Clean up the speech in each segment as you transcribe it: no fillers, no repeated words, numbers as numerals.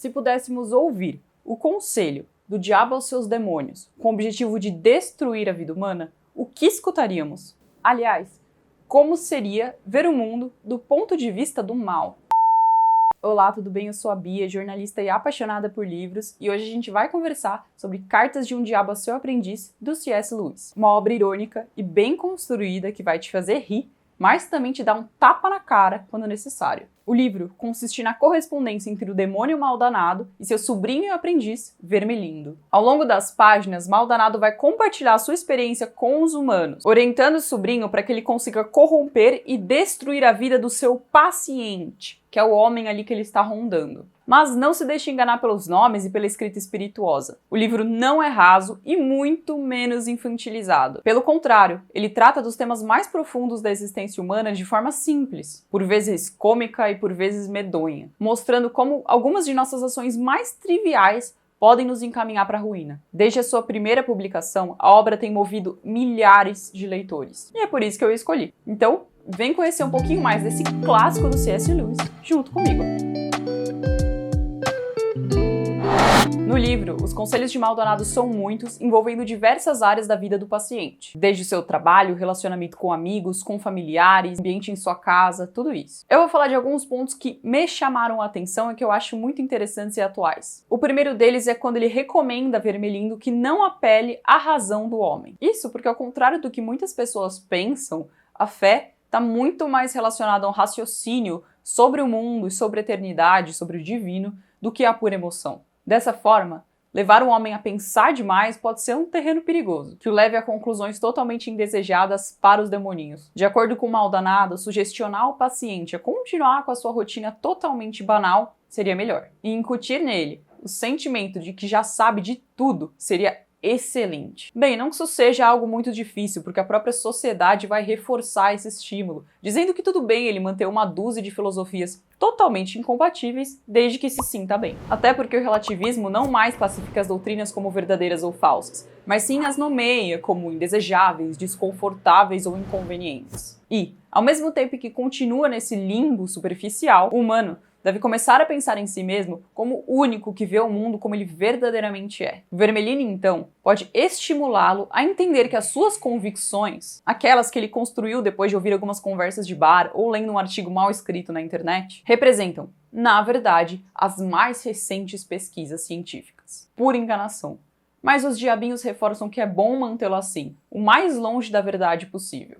se pudéssemos ouvir o conselho do diabo aos seus demônios com o objetivo de destruir a vida humana, o que escutaríamos? Aliás, como seria ver o mundo do ponto de vista do mal? Olá, tudo bem? Eu sou a Bia, jornalista e apaixonada por livros, e hoje a gente vai conversar sobre Cartas de um Diabo a Seu Aprendiz, do C.S. Lewis. Uma obra irônica e bem construída que vai te fazer rir, mas também te dá um tapa na cara quando necessário. O livro consiste na correspondência entre o demônio Maldanado e seu sobrinho e aprendiz, Vermelindo. Ao longo das páginas, Maldanado vai compartilhar sua experiência com os humanos, orientando o sobrinho para que ele consiga corromper e destruir a vida do seu paciente, que é o homem ali que ele está rondando. Mas não se deixe enganar pelos nomes e pela escrita espirituosa. O livro não é raso e muito menos infantilizado. Pelo contrário, ele trata dos temas mais profundos da existência humana de forma simples, por vezes cômica e por vezes medonha, mostrando como algumas de nossas ações mais triviais podem nos encaminhar para a ruína. Desde a sua primeira publicação, a obra tem movido milhares de leitores. E é por isso que eu escolhi. Então, vem conhecer um pouquinho mais desse clássico do C.S. Lewis junto comigo. No livro, os conselhos de Maldanado são muitos, envolvendo diversas áreas da vida do paciente. Desde o seu trabalho, relacionamento com amigos, com familiares, ambiente em sua casa, tudo isso. Eu vou falar de alguns pontos que me chamaram a atenção e que eu acho muito interessantes e atuais. O primeiro deles é quando ele recomenda a Vermelindo que não apele à razão do homem. Isso porque, ao contrário do que muitas pessoas pensam, a fé está muito mais relacionada a um raciocínio sobre o mundo e sobre a eternidade, sobre o divino, do que a pura emoção. Dessa forma, levar um homem a pensar demais pode ser um terreno perigoso, que o leve a conclusões totalmente indesejadas para os demoninhos. De acordo com Maldanado, sugestionar o paciente a continuar com a sua rotina totalmente banal seria melhor. E incutir nele o sentimento de que já sabe de tudo seria excelente. Bem, não que isso seja algo muito difícil, porque a própria sociedade vai reforçar esse estímulo, dizendo que tudo bem ele manter uma dúzia de filosofias totalmente incompatíveis, desde que se sinta bem. Até porque o relativismo não mais classifica as doutrinas como verdadeiras ou falsas, mas sim as nomeia como indesejáveis, desconfortáveis ou inconvenientes. E, ao mesmo tempo que continua nesse limbo superficial, o humano deve começar a pensar em si mesmo como o único que vê o mundo como ele verdadeiramente é. O Vermelino, então, pode estimulá-lo a entender que as suas convicções, aquelas que ele construiu depois de ouvir algumas conversas de bar ou lendo um artigo mal escrito na internet, representam, na verdade, as mais recentes pesquisas científicas. Pura enganação. Mas os diabinhos reforçam que é bom mantê-lo assim, o mais longe da verdade possível.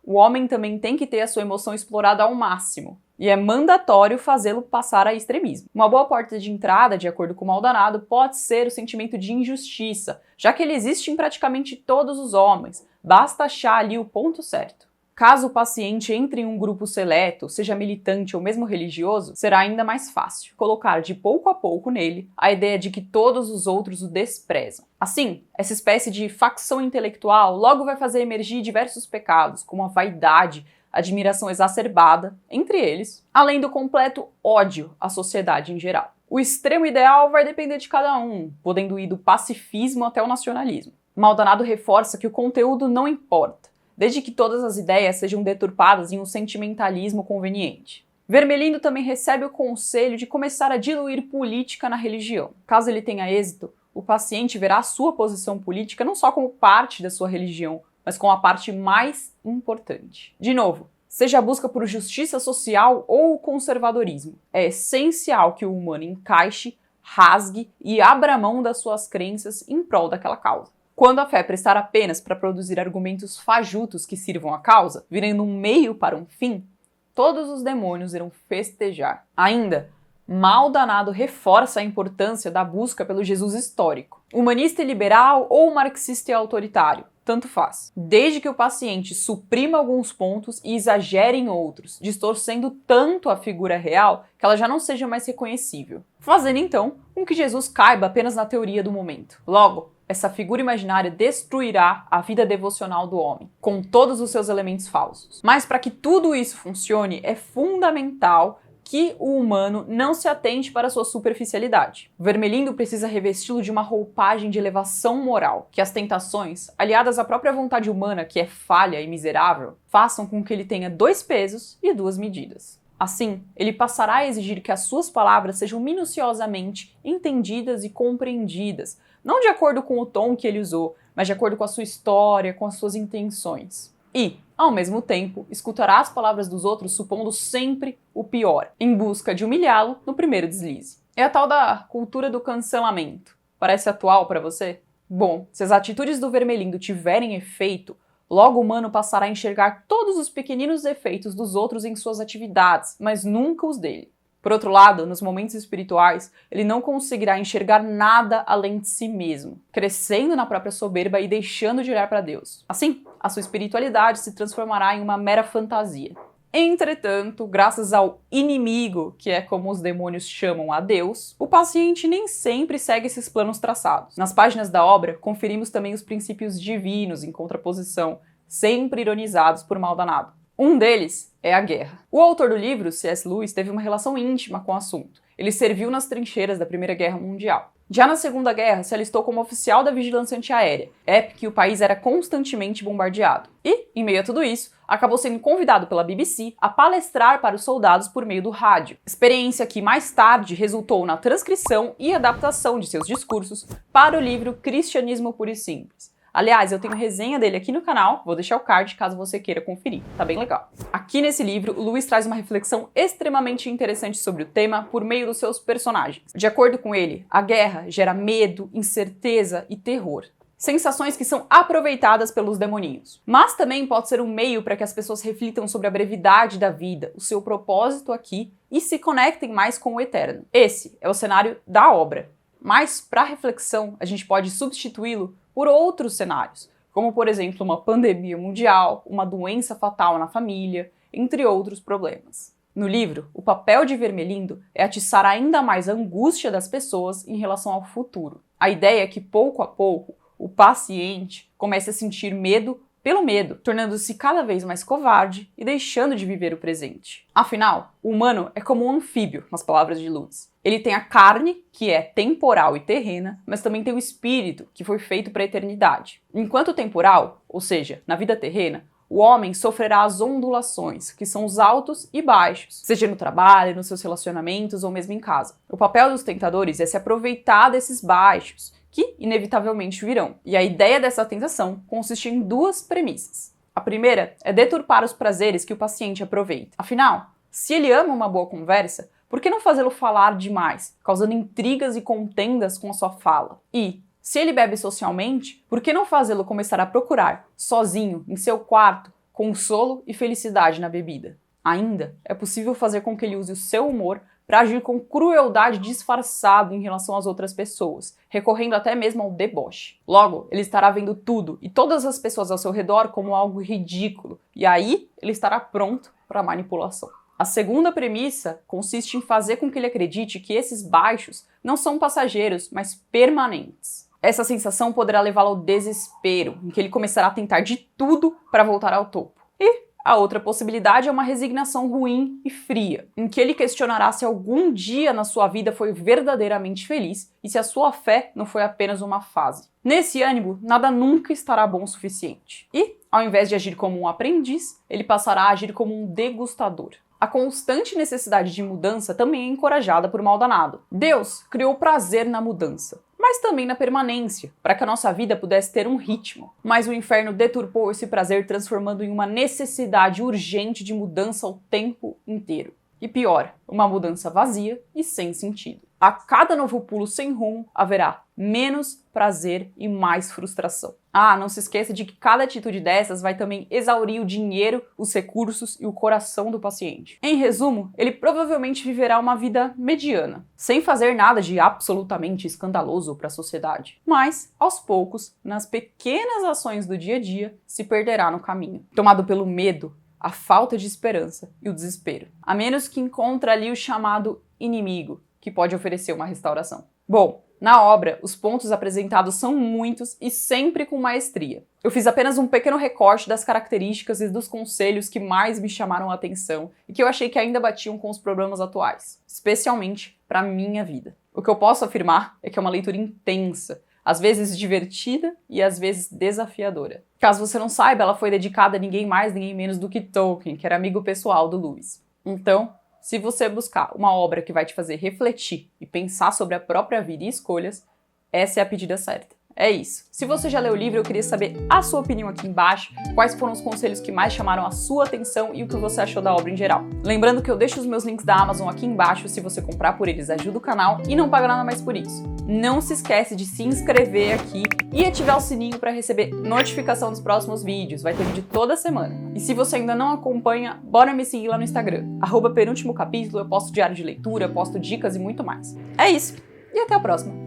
O homem também tem que ter a sua emoção explorada ao máximo, e é mandatório fazê-lo passar a extremismo. Uma boa porta de entrada, de acordo com Maldanado, pode ser o sentimento de injustiça, já que ele existe em praticamente todos os homens, basta achar ali o ponto certo. Caso o paciente entre em um grupo seleto, seja militante ou mesmo religioso, será ainda mais fácil colocar de pouco a pouco nele a ideia de que todos os outros o desprezam. Assim, essa espécie de facção intelectual logo vai fazer emergir diversos pecados, como a vaidade, admiração exacerbada, entre eles, além do completo ódio à sociedade em geral. O extremo ideal vai depender de cada um, podendo ir do pacifismo até o nacionalismo. Maldanado reforça que o conteúdo não importa, desde que todas as ideias sejam deturpadas em um sentimentalismo conveniente. Vermelindo também recebe o conselho de começar a diluir política na religião. Caso ele tenha êxito, o paciente verá a sua posição política não só como parte da sua religião, mas com a parte mais importante. De novo, seja a busca por justiça social ou o conservadorismo, é essencial que o humano encaixe, rasgue e abra mão das suas crenças em prol daquela causa. Quando a fé prestar apenas para produzir argumentos fajutos que sirvam à causa, virando um meio para um fim, todos os demônios irão festejar. Ainda, Maldanado reforça a importância da busca pelo Jesus histórico. Humanista e liberal ou marxista e autoritário, tanto faz. Desde que o paciente suprima alguns pontos e exagere em outros, distorcendo tanto a figura real que ela já não seja mais reconhecível. Fazendo então com que Jesus caiba apenas na teoria do momento. Logo, essa figura imaginária destruirá a vida devocional do homem, com todos os seus elementos falsos. Mas para que tudo isso funcione, é fundamental que o humano não se atente para sua superficialidade. O Vermelindo precisa revesti-lo de uma roupagem de elevação moral, que as tentações, aliadas à própria vontade humana, que é falha e miserável, façam com que ele tenha 2 pesos e 2 medidas. Assim, ele passará a exigir que as suas palavras sejam minuciosamente entendidas e compreendidas, não de acordo com o tom que ele usou, mas de acordo com a sua história, com as suas intenções. E, ao mesmo tempo, escutará as palavras dos outros supondo sempre o pior, em busca de humilhá-lo no primeiro deslize. É a tal da cultura do cancelamento. Parece atual para você? Bom, se as atitudes do Vermelindo tiverem efeito, logo o humano passará a enxergar todos os pequeninos defeitos dos outros em suas atividades, mas nunca os dele. Por outro lado, nos momentos espirituais, ele não conseguirá enxergar nada além de si mesmo, crescendo na própria soberba e deixando de olhar para Deus. Assim, a sua espiritualidade se transformará em uma mera fantasia. Entretanto, graças ao inimigo, que é como os demônios chamam a Deus, o paciente nem sempre segue esses planos traçados. Nas páginas da obra, conferimos também os princípios divinos em contraposição, sempre ironizados por Maldonado. Um deles é a guerra. O autor do livro, C.S. Lewis, teve uma relação íntima com o assunto. Ele serviu nas trincheiras da Primeira Guerra Mundial. Já na Segunda Guerra, se alistou como oficial da vigilância antiaérea, época que o país era constantemente bombardeado. E, em meio a tudo isso, acabou sendo convidado pela BBC a palestrar para os soldados por meio do rádio. Experiência que mais tarde resultou na transcrição e adaptação de seus discursos para o livro Cristianismo Puro e Simples. Aliás, eu tenho resenha dele aqui no canal, vou deixar o card caso você queira conferir, tá bem legal. Aqui nesse livro, o Lewis traz uma reflexão extremamente interessante sobre o tema por meio dos seus personagens. De acordo com ele, a guerra gera medo, incerteza e terror. Sensações que são aproveitadas pelos demoninhos. Mas também pode ser um meio para que as pessoas reflitam sobre a brevidade da vida, o seu propósito aqui e se conectem mais com o eterno. Esse é o cenário da obra. Mas, para reflexão, a gente pode substituí-lo por outros cenários, como, por exemplo, uma pandemia mundial, uma doença fatal na família, entre outros problemas. No livro, o papel de Vermelindo é atiçar ainda mais a angústia das pessoas em relação ao futuro. A ideia é que, pouco a pouco, o paciente comece a sentir medo pelo medo, tornando-se cada vez mais covarde e deixando de viver o presente. Afinal, o humano é como um anfíbio, nas palavras de Lewis. Ele tem a carne, que é temporal e terrena, mas também tem o espírito, que foi feito para a eternidade. Enquanto temporal, ou seja, na vida terrena, o homem sofrerá as ondulações, que são os altos e baixos, seja no trabalho, nos seus relacionamentos ou mesmo em casa. O papel dos tentadores é se aproveitar desses baixos, que inevitavelmente virão. E a ideia dessa tentação consiste em duas premissas. A primeira é deturpar os prazeres que o paciente aproveita. Afinal, se ele ama uma boa conversa, por que não fazê-lo falar demais, causando intrigas e contendas com a sua fala? E, se ele bebe socialmente, por que não fazê-lo começar a procurar, sozinho, em seu quarto, consolo e felicidade na bebida? Ainda, é possível fazer com que ele use o seu humor para agir com crueldade disfarçado em relação às outras pessoas, recorrendo até mesmo ao deboche. Logo, ele estará vendo tudo e todas as pessoas ao seu redor como algo ridículo, e aí ele estará pronto para a manipulação. A segunda premissa consiste em fazer com que ele acredite que esses baixos não são passageiros, mas permanentes. Essa sensação poderá levá-lo ao desespero, em que ele começará a tentar de tudo para voltar ao topo. E a outra possibilidade é uma resignação ruim e fria, em que ele questionará se algum dia na sua vida foi verdadeiramente feliz e se a sua fé não foi apenas uma fase. Nesse ânimo, nada nunca estará bom o suficiente. E, ao invés de agir como um aprendiz, ele passará a agir como um degustador. A constante necessidade de mudança também é encorajada por Maldonado. Deus criou prazer na mudança, mas também na permanência, para que a nossa vida pudesse ter um ritmo. Mas o inferno deturpou esse prazer, transformando em uma necessidade urgente de mudança o tempo inteiro. E pior, uma mudança vazia e sem sentido. A cada novo pulo sem rumo, haverá menos prazer e mais frustração. Não se esqueça de que cada atitude dessas vai também exaurir o dinheiro, os recursos e o coração do paciente. Em resumo, ele provavelmente viverá uma vida mediana, sem fazer nada de absolutamente escandaloso para a sociedade. Mas, aos poucos, nas pequenas ações do dia a dia, se perderá no caminho. Tomado pelo medo, a falta de esperança e o desespero. A menos que encontre ali o chamado inimigo, que pode oferecer uma restauração. Bom, na obra, os pontos apresentados são muitos e sempre com maestria. Eu fiz apenas um pequeno recorte das características e dos conselhos que mais me chamaram a atenção e que eu achei que ainda batiam com os problemas atuais, especialmente para a minha vida. O que eu posso afirmar é que é uma leitura intensa, às vezes divertida e às vezes desafiadora. Caso você não saiba, ela foi dedicada a ninguém mais, ninguém menos do que Tolkien, que era amigo pessoal do Lewis. Então, Se você buscar uma obra que vai te fazer refletir e pensar sobre a própria vida e escolhas, essa é a pedida certa. É isso. Se você já leu o livro, eu queria saber a sua opinião aqui embaixo, quais foram os conselhos que mais chamaram a sua atenção e o que você achou da obra em geral. Lembrando que eu deixo os meus links da Amazon aqui embaixo, se você comprar por eles ajuda o canal e não paga nada mais por isso. Não se esquece de se inscrever aqui e ativar o sininho para receber notificação dos próximos vídeos, vai ter vídeo toda semana. E se você ainda não acompanha, bora me seguir lá no Instagram, @penúltimo capítulo, eu posto diário de leitura, posto dicas e muito mais. É isso, e até a próxima!